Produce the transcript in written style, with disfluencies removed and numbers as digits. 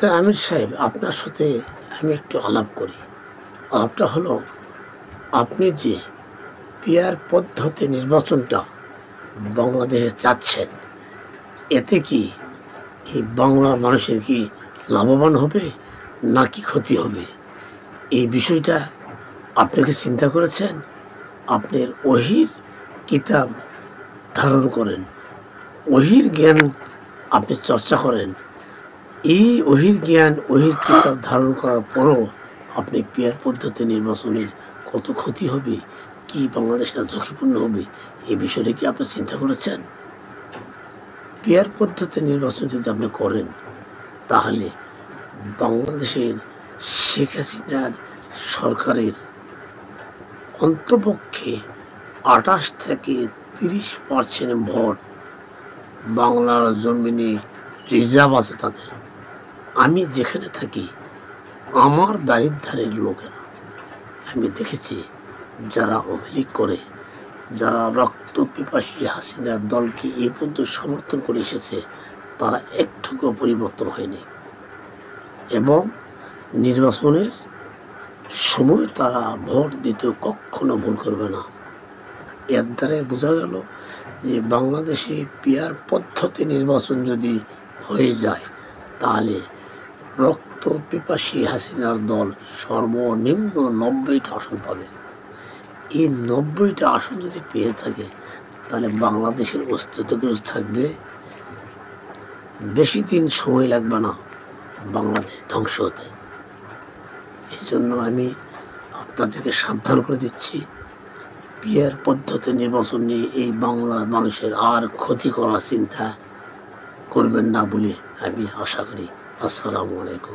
তা আমির সাহেব, আপনার সাথে আমি একটু আলাপ করি। আলাপটা হলো, আপনি যে পিয়ার পদ্ধতি নির্বাচনটা বাংলাদেশে চাচ্ছেন, এতে কি এই বাংলার মানুষের কি লাভবান হবে নাকি ক্ষতি হবে? এই বিষয়টা আপনি কি চিন্তা করেছেন? আপনার ওহির কিতাব ধারণ করেন, ওহির জ্ঞান আপনি চর্চা করেন। এই ওহির জ্ঞান, ওহির কিতাব ধারণ করার পরও আপনি পিয়ার পদ্ধতি নির্বাচনের কত ক্ষতি হবে, কি বাংলাদেশটা ঝুঁকিপূর্ণ হবে, এই বিষয়টা কি আপনি চিন্তা করেছেন? পিয়ার পদ্ধতি নির্বাচন যদি আপনি করেন, তাহলে বাংলাদেশের শেখ হাসিনার সরকারের অন্তপক্ষে 28 থেকে 30% ভোট বাংলার জমিনে রিজার্ভ আছে তাদের। আমি যেখানে থাকি, আমার বাড়ির ধারের লোকেরা আমি দেখেছি, যারা অভিযোগ করে, যারা রক্ত পিপাসী হাসিনার দলকে এ পর্যন্ত সমর্থন করে এসেছে, তারা একটুকু পরিবর্তন হয়নি এবং নির্বাচনের সময় তারা ভোট দিতে কখনো ভুল করবে না। এর দ্বারা বোঝা গেল যে বাংলাদেশে পিয়ার পদ্ধতি নির্বাচন যদি হয়ে যায়, তাহলে রক্ত পিপাসী হাসিনার দল সর্বনিম্ন 90টা আসন পাবে। এই 90টা আসন যদি পেয়ে থাকে, তাহলে বাংলাদেশের অস্তিত্ব কিছু থাকবে। বেশি দিন সময় লাগবে না বাংলাদেশ ধ্বংস হতে। এই জন্য আমি আপনাদেরকে সাবধান করে দিচ্ছি, পিয়ার পদ্ধতি নির্বাচন নিয়ে এই বাংলার মানুষের আর ক্ষতি করার চিন্তা করবেন না বলে আমি আশা করি। আসসালামু আলাইকুম।